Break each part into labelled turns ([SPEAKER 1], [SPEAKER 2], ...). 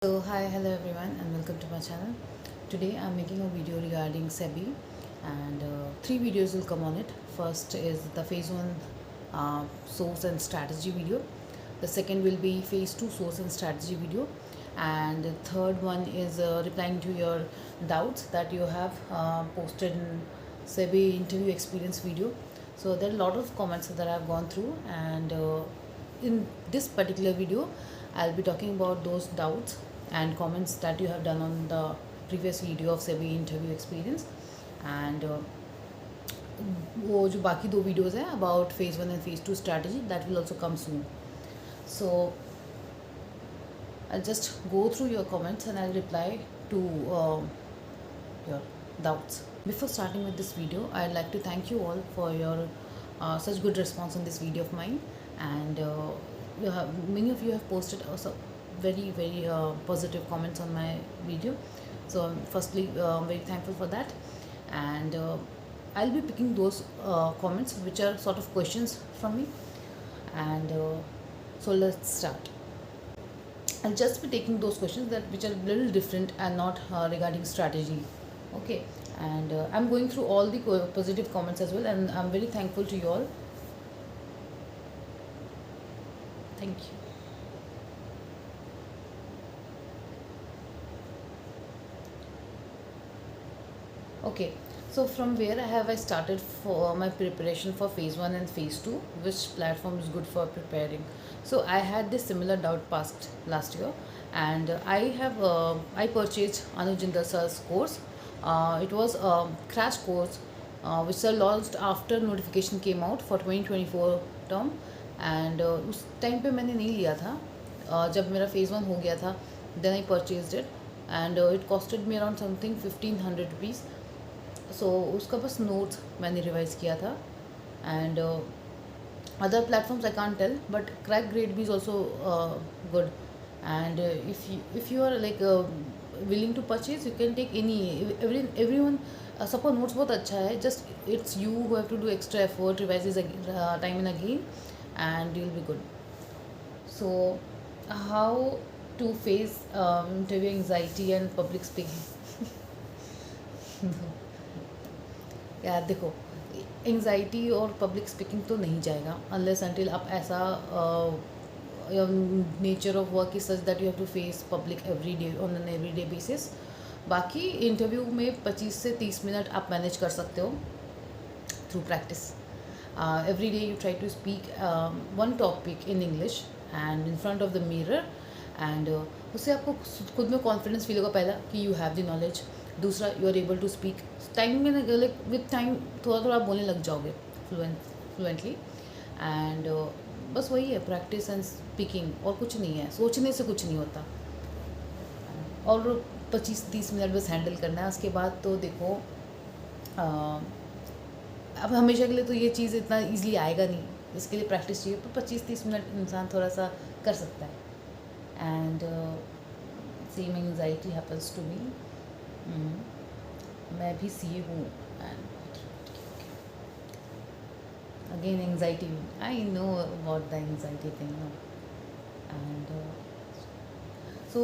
[SPEAKER 1] So hi, hello everyone, and welcome to my channel. Today I'm making a video regarding SEBI, and three videos will come on it. First is the phase one source and strategy video. The second will be phase two source and strategy video, and the third one is replying to your doubts that you have posted in SEBI interview experience video. So there are a lot of comments that I've gone through, and in this particular video I'll be talking about those doubts and comments that you have done on the previous video of SEBI interview experience, and वो जो बाकी दो videos हैं about phase one and phase two strategy that will also come soon. So I'll just go through your comments and I'll reply to your doubts. Before starting with this video, I'd like to thank you all for your such good response on this video of mine, and many of you have posted also very positive comments on my video. So I'm firstly very thankful for that, and I'll be picking those comments which are sort of questions from me, and so let's start. I'll just be taking those questions that which are a little different and not regarding strategy. Okay, and I'm going through all the positive comments as well, and I'm very thankful to you all. Thank you. Okay, so from where have I started for my preparation for phase one and phase two? Which platform is good for preparing? So I had this similar doubt past last year, and I purchased Anuj Jindal sir's course. It was a crash course which sir launched after notification came out for 2024 term, and उस time पे मैंने नहीं लिया था. जब मेरा phase one हो गया था, then I purchased it, and it costed me around something 1500 rupees. सो उसका बस नोट्स मैंने रिवाइज किया था, and other platforms I can't tell, but crack grade B is also good, and if you are like willing to purchase you can take any every one. सबका notes बहुत अच्छा है, just it's you who have to do extra effort, revise is time and again, and you will be good. So how to face interview anxiety and public speaking. यार देखो, anxiety और public speaking तो नहीं जाएगा unless until आप ऐसा nature of work is such that you have to face public every day on an every day basis. बाकी interview में 25 से 30 मिनट आप मैनेज कर सकते हो through practice. Every day you try to speak one topic in English and in front of the mirror, and उससे आपको खुद में कॉन्फिडेंस फील होगा, पहला कि यू हैव द नॉलेज, दूसरा you are able to speak. Time में like with time थोड़ा थोड़ा बोलने लग जाओगे फ्लुएंटली, एंड बस वही है प्रैक्टिस एंड स्पीकिंग, और कुछ नहीं है. सोचने से कुछ नहीं होता, और 25-30 मिनट बस हैंडल करना है. उसके बाद तो देखो अब हमेशा के लिए तो ये चीज़ इतना ईजिली आएगा नहीं, इसके लिए प्रैक्टिस चाहिए, पर 25-30 मिनट इंसान थोड़ा सा कर सकता है. And same anxiety happens to me. मैं भी सी हूँ, and again anxiety, I know about the anxiety thing, and so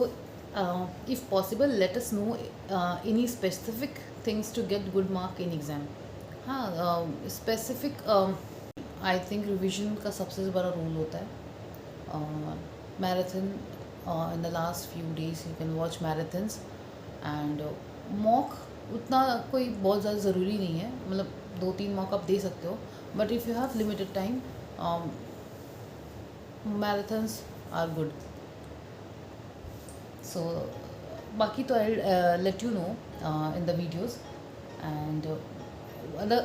[SPEAKER 1] if possible let us know any specific things to get good mark in exam. हाँ, specific I think revision का सबसे बड़ा role होता है. Marathon in the last few days you can watch marathons, and mock उतना कोई बहुत ज़्यादा ज़रूरी नहीं है, मतलब 2-3 मॉक आप दे सकते हो, but if you have limited time marathons are good. So बाकी तो I let you know in the videos. And the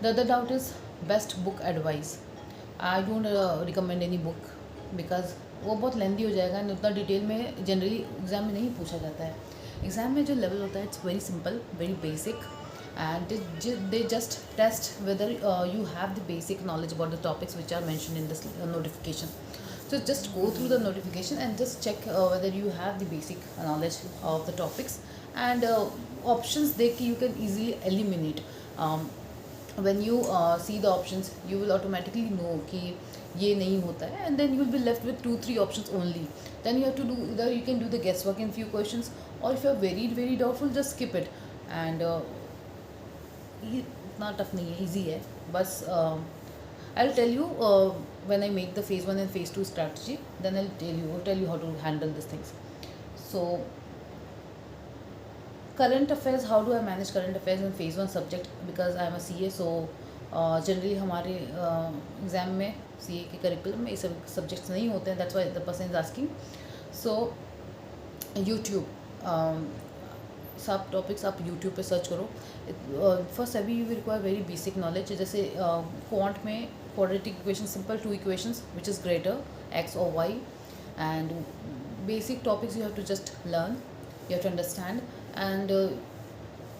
[SPEAKER 1] other doubt is best book advice. I don't recommend any book because वो बहुत लेंदी हो जाएगा, and उतना detail में generally exam में नहीं पूछा जाता है. एग्ज़ाम में जो लेवल होता है it's very simple, very basic, and they just test whether you have the basic knowledge about the topics which are mentioned in this notification. So just go through the notification and just check whether you have the basic knowledge of the topics, and options you can easily eliminate. When you see the options you will automatically know कि ये नहीं होता है, and then you will be left with 2-3 options only. Then you have to do, इधर you can do the guess work in few questions, और if you are very very doubtful just skip it. And ये इतना tough नहीं है, easy है. बस I'll tell you when I make the phase 1 and phase 2 strategy, then I'll tell you how to handle these things. So current affairs, how do I manage current affairs in phase 1 subject? Because I am a CA, so generally हमारे exam में CA के curriculum में ये सब subjects नहीं होते हैं. That's why the person is asking. So YouTube, सब टॉपिक्स आप यूट्यूब पे सर्च करो. फर्स्ट अभी you require very basic knowledge. जैसे क्वांट में quadratic equation, simple 2 equations which is greater x or y, and basic topics you have to just learn, you have to understand. And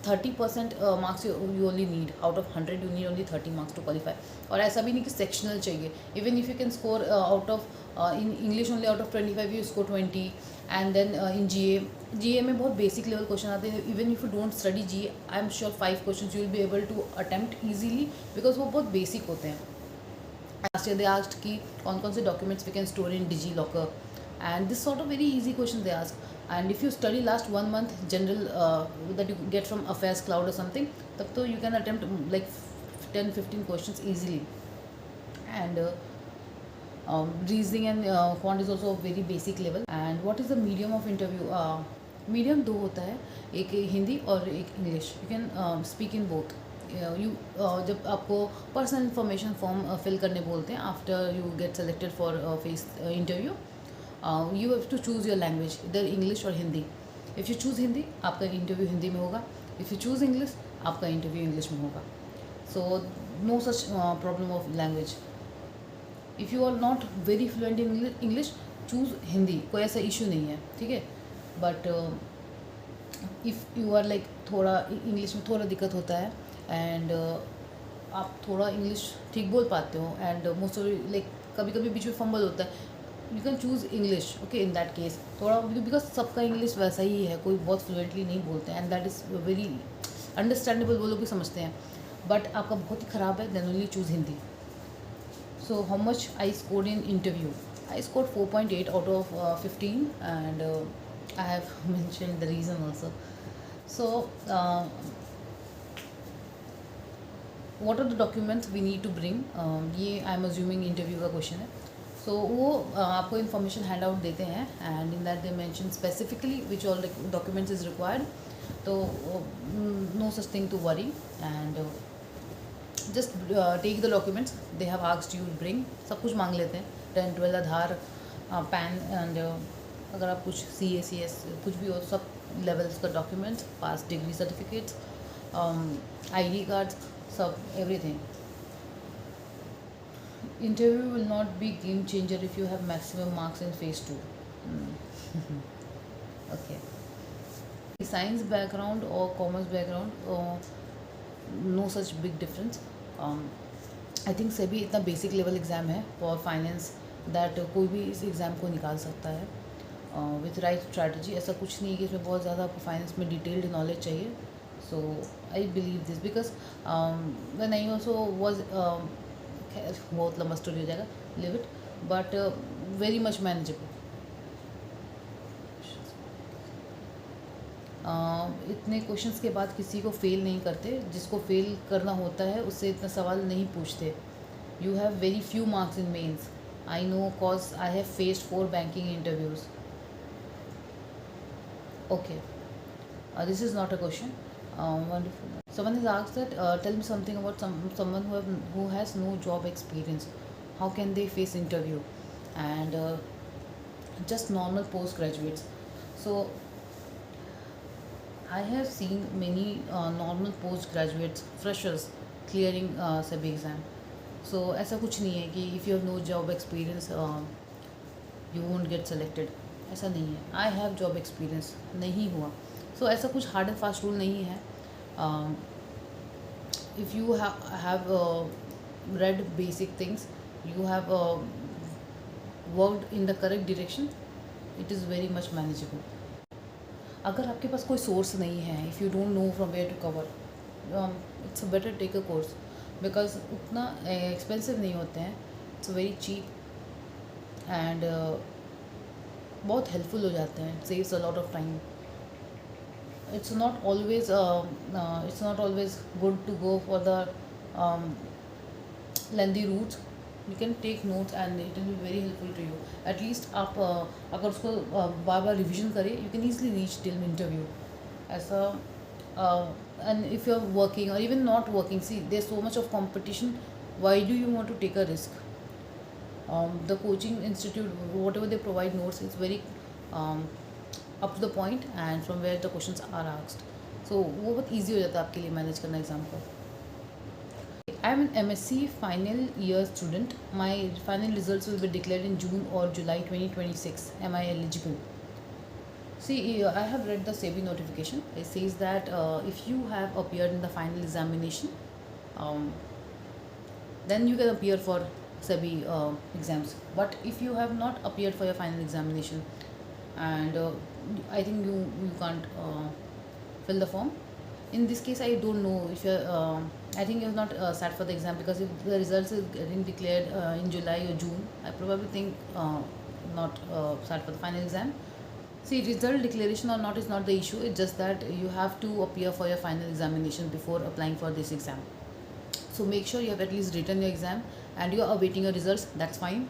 [SPEAKER 1] 30% marks you only need out of 100. You need only 30 marks to qualify. और ऐसा भी नहीं कि sectional चाहिए. Even if you can score out of in English only out of 25 you score 20. And then in GA में बहुत basic level question आते हैं. Even if you don't study GA, I am sure 5 question you will be able to attempt easily, because वो बहुत basic होते हैं. Last year they asked कि कौन कौन से documents we can store in DigiLocker, and this sort of very easy question they ask. And if you study last 1 month general that you get from affairs cloud or something, तब तो you can attempt like 10-15 questions easily. And reasoning and quant is also very basic level. And what is the medium of interview? Medium दो होता है, एक हिंदी और एक English. You can speak in both. You जब आपको पर्सनल इन्फॉर्मेशन फॉर्म फिल करने बोलते हैं after you get selected for face interview, you have to choose your language, either English or Hindi. If you choose Hindi, आपका interview Hindi में होगा. If you choose English, आपका interview English में होगा. So no such problem of language. If you are not very fluent in English, choose Hindi, कोई ऐसा issue नहीं है, ठीक है. But if you are like थोड़ा इंग्लिश में थोड़ा दिक्कत होता है, एंड आप थोड़ा इंग्लिश ठीक बोल पाते हो, एंड मोस्ट ऑफ लाइक कभी कभी बीच में फंबल होता है, you can choose English. Okay, in that case थोड़ा, बिकॉज सबका इंग्लिश वैसा ही है, कोई बहुत फ्लुएंटली नहीं बोलते हैं, and that is very understandable, वो लोग भी समझते हैं. बट आपका बहुत ही ख़राब है, then only choose Hindi. So how much I scored in interview? I scored 4.8 out of 15, and I have mentioned the reason also. So what are the documents we need to bring? ये I am assuming interview का question है. So वो आपको information hand out देते हैं, and in that they mention specifically which all documents is required. तो no such thing to worry, and just take the documents they have asked you bring. सब कुछ मांग लेते हैं, 10, 12 आधार, पैन, एंड अगर आप कुछ CA CS कुछ भी हो, सब लेवल्स का डॉक्यूमेंट्स, पास डिग्री सर्टिफिकेट्स, ID कार्ड्स, सब everything. Interview will not be game changer if you have maximum marks in phase 2. Okay. Science background or commerce background, no such big difference. I think SEBI इतना basic level exam है for finance that कोई भी इस exam को निकाल सकता है with right strategy. ऐसा कुछ नहीं है कि इसमें बहुत ज़्यादा आपको finance में detailed knowledge चाहिए. So I believe this because when I also was बहुत लंबा स्टोरी हो जाएगा, live it, but very much manageable. इतने क्वेश्चंस के बाद किसी को फेल नहीं करते. जिसको फेल करना होता है उससे इतना सवाल नहीं पूछते. You have very few marks in mains. I know cause I have faced 4 banking interviews. Okay, this is not a question. Wonderful. Someone has asked that tell me something about someone who has no job experience. How can they face interview? And just normal postgraduates. So I have seen many normal postgraduates, freshers clearing SEBI exam. So ऐसा कुछ नहीं है कि if you have no job experience you won't get selected. ऐसा नहीं है. I have job experience, नहीं हुआ. So ऐसा कुछ हार्ड एंड फास्ट रूल नहीं है. If you have read basic things, you have worked in the correct direction, it is very much manageable. अगर आपके पास कोई सोर्स नहीं है, if you don't know from where to cover, it's better take a course because उतना expensive नहीं होते हैं, it's very cheap and बहुत हेल्पफुल हो जाते हैं, saves a lot of time. It's not always good to go for the um, lengthy routes. You can take notes and it will be very helpful to you. At least आप अगर उसको बार बार revision करें, you can easily reach till interview. ऐसा and if you're working or even not working, see there's so much of competition. Why do you want to take a risk? The coaching institute, whatever they provide notes, is very um, up to the point and from where the questions are asked. So वो बहुत easy हो जाता है आपके लिए manage करना exam को. I am an MSc final year student. My final results will be declared in June or July 2026. Am I eligible? See, I have read the SEBI notification. It says that if you have appeared in the final examination, then you can appear for SEBI exams. But if you have not appeared for your final examination, and I think you can't fill the form. In this case, I don't know if you're. I think you're not sat for the exam, because if the results is getting declared in July or June, I probably think not sat for the final exam. See, result declaration or not is not the issue. It's just that you have to appear for your final examination before applying for this exam. So make sure you have at least written your exam and you are awaiting your results. That's fine,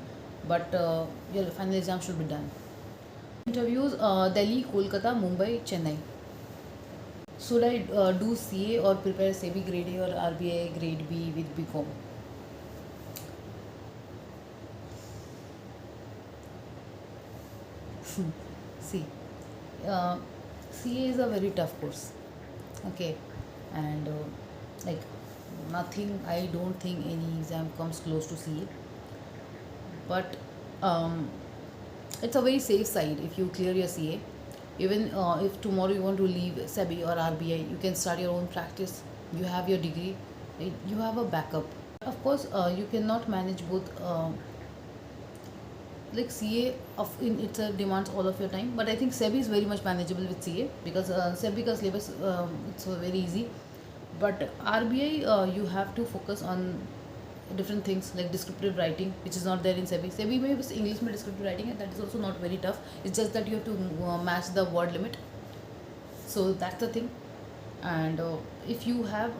[SPEAKER 1] but your final exam should be done. Interviews Delhi, Kolkata, Mumbai, Chennai. Should I do CA or prepare SEBI grade A or RBI grade B with BCom? See, CA is a very tough course. Okay, and like nothing, I don't think any exam comes close to CA. But it's a very safe side if you clear your CA. Even if tomorrow you want to leave SEBI or RBI, you can start your own practice. You have your degree, you have a backup. Of course, you cannot manage both. Like CA in itself demands all of your time, but I think SEBI is very much manageable with CA, because SEBI ka syllabus it's very easy. But RBI, you have to focus on different things like descriptive writing, which is not there in SEBI. SEBI में बस English में descriptive writing है, that is also not very tough. It's just that you have to match the word limit. So that's the thing. And if you have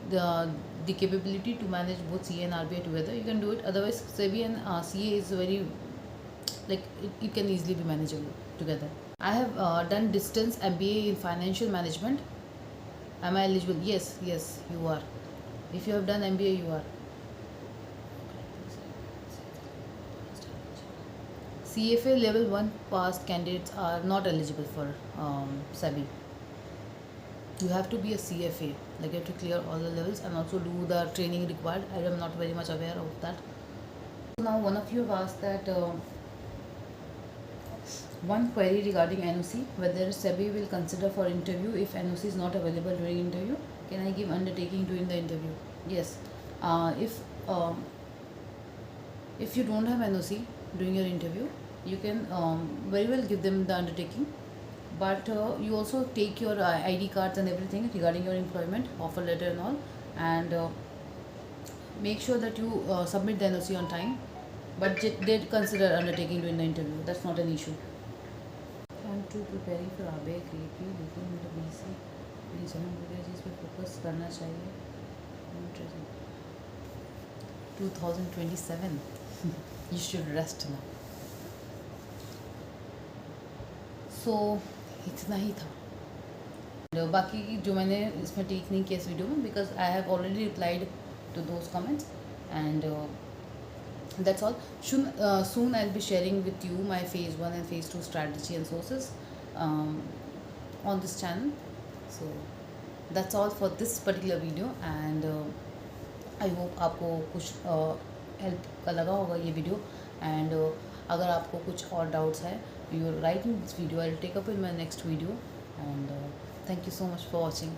[SPEAKER 1] the capability to manage both CA and RBI together, you can do it. Otherwise, SEBI and CA is very, like it can easily be manageable together. I have done distance MBA in financial management. Am I eligible? Yes, you are. If you have done MBA, you are. CFA level 1 passed candidates are not eligible for SEBI. You have to be a CFA, like you have to clear all the levels and also do the training required. I am not very much aware of that. Now one of you have asked that one query regarding NOC, whether SEBI will consider for interview if NOC is not available during interview. Can I give undertaking during the interview? Yes. If you don't have NOC during your interview, you can very well give them the undertaking. But you also take your ID cards and everything regarding your employment, offer letter and all, and make sure that you submit the NOC on time. But they consider undertaking during the interview. That's not an issue. I'm too preparing for RBI grade B, लेकिन मेरा BC reason वगैरह चीज़ पे focus करना चाहिए. 2027. You should rest now. So इतना ही था. बाकी जो मैंने इसमें टिक नहीं किया इस वीडियो में, because I have already replied to those comments and that's all. Soon I'll be sharing with you my phase 1 and phase 2 strategy and sources on this channel. So that's all for this particular video, and I hope आपको कुछ help का लगा होगा ये video. And अगर आपको कुछ और डाउट्स है, you write in this video, I'll take up in my next video. And thank you so much for watching.